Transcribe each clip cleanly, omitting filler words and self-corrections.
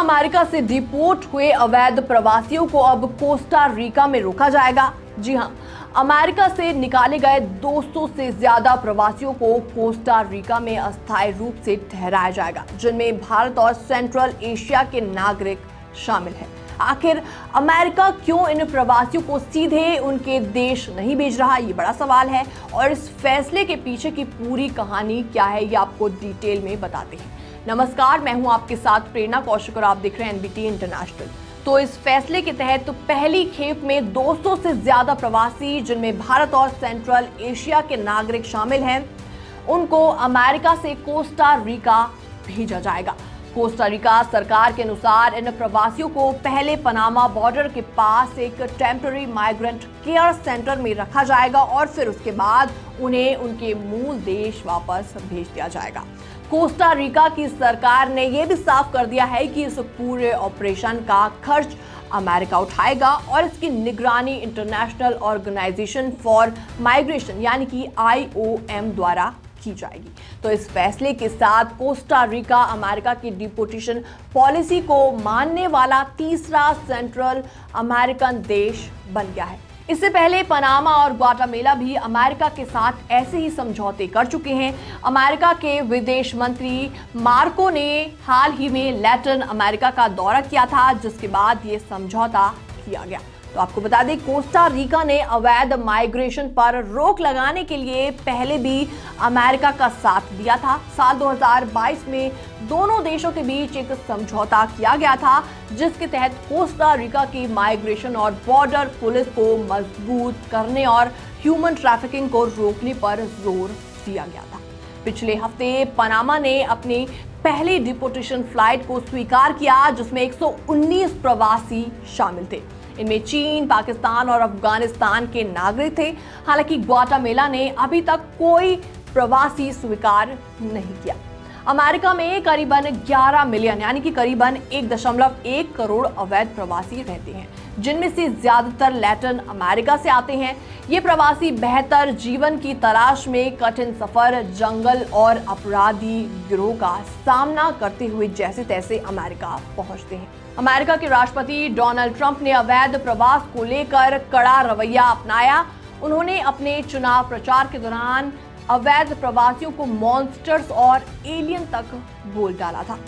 America से deport हुए अवैध प्रवासियों को अब कोस्टा रिका में रोका जाएगा। जी हां, अमेरिका से निकाले गए 200 से ज्यादा प्रवासियों को कोस्टा रिका में अस्थायी रूप से ठहराया जाएगा, जिनमें भारत और सेंट्रल एशिया के नागरिक शामिल हैं। आखिर अमेरिका क्यों इन प्रवासियों को सीधे उनके देश नहीं भेज रहा, ये बड़ा सवाल है। और इस फैसले के पीछे की पूरी कहानी क्या है, ये आपको डिटेल में बताते हैं। नमस्कार, मैं हूं आपके साथ प्रेरणा कौशिक और आप देख रहे हैं एनबीटी इंटरनेशनल। तो इस फैसले के तहत पहली खेप में 200 से ज्यादा प्रवासी, जिनमें भारत और सेंट्रल एशिया के नागरिक शामिल हैं, उनको अमेरिका से कोस्टा रिका भेजा जाएगा। कोस्टा रिका सरकार के अनुसार इन प्रवासियों को पहले पनामा बॉर्डर के पास एक टेम्पररी माइग्रेंट केयर सेंटर में रखा जाएगा और फिर उसके बाद उन्हें उनके मूल देश वापस भेज दिया जाएगा। कोस्टा रिका की सरकार ने यह भी साफ कर दिया है कि इस पूरे ऑपरेशन का खर्च अमेरिका उठाएगा और इसकी निगरानी इंटरनेशनल ऑर्गेनाइजेशन फॉर माइग्रेशन यानी कि IOM द्वारा की जाएगी। तो इस फैसले के साथ कोस्टा रिका अमेरिका की डिपोर्टेशन पॉलिसी को मानने वाला तीसरा सेंट्रल अमेरिकन देश बन गया है। इससे पहले पनामा और ग्वाटेमाला भी अमेरिका के साथ ऐसे ही समझौते कर चुके हैं। अमेरिका के विदेश मंत्री मार्को ने हाल ही में लैटिन अमेरिका का दौरा किया था, जिसके बाद ये समझौता किया गया। तो आपको बता दें, कोस्टा रिका ने अवैध माइग्रेशन पर रोक लगाने के लिए पहले भी अमेरिका का साथ दिया था। साल 2022 में दोनों देशों के बीच एक समझौता किया गया था, जिसके तहत कोस्टा रिका की माइग्रेशन और बॉर्डर पुलिस को मजबूत करने और ह्यूमन ट्रैफिकिंग को रोकने पर जोर दिया गया था। पिछले हफ्ते पनामा ने अपनी पहली डिपोर्टेशन फ्लाइट को स्वीकार किया, जिसमें 119 प्रवासी शामिल थे। इनमें चीन, पाकिस्तान और अफगानिस्तान के नागरिक थे। हालांकि ग्वाटेमाला ने अभी तक कोई प्रवासी स्वीकार नहीं किया। अमेरिका में करीबन 11 मिलियन यानी कि करीबन 1.1 करोड़ अवैध प्रवासी रहते हैं, जिनमें से ज्यादातर लैटिन अमेरिका से आते हैं। ये प्रवासी बेहतर जीवन की तलाश में कठिन सफर, जंगल और अपराधी गिरोह का सामना करते हुए जैसे तैसे अमेरिका पहुंचते हैं। अमेरिका के राष्ट्रपति डोनाल्ड ट्रंप ने अवैध प्रवास को लेकर कड़ा रवैया अपनाया। उन्होंने अपने चुनाव प्रचार के दौरान अवैध प्रवासियों को मॉन्स्टर्स और एलियन तक बोल डाला था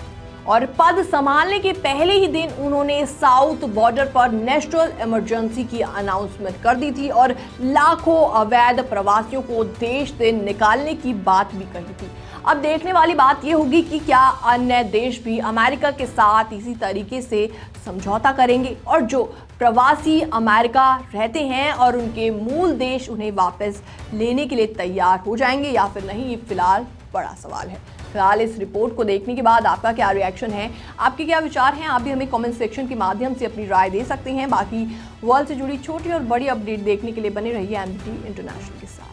और पद संभालने के पहले ही दिन उन्होंने साउथ बॉर्डर पर नेशनल इमरजेंसी की अनाउंसमेंट कर दी थी और लाखों अवैध प्रवासियों को देश से निकालने की बात भी कही थी। अब देखने वाली बात यह होगी कि क्या अन्य देश भी अमेरिका के साथ इसी तरीके से समझौता करेंगे और जो प्रवासी अमेरिका रहते हैं और उनके मूल देश उन्हें वापस लेने के लिए तैयार हो जाएंगे या फिर नहीं, ये फिलहाल बड़ा सवाल है। फिलहाल इस रिपोर्ट को देखने के बाद आपका क्या रिएक्शन है, आपके क्या विचार हैं, आप भी हमें कमेंट सेक्शन के माध्यम से अपनी राय दे सकते हैं। बाकी वर्ल्ड से जुड़ी छोटी और बड़ी अपडेट देखने के लिए बने रहिए एनबीटी इंटरनेशनल के साथ।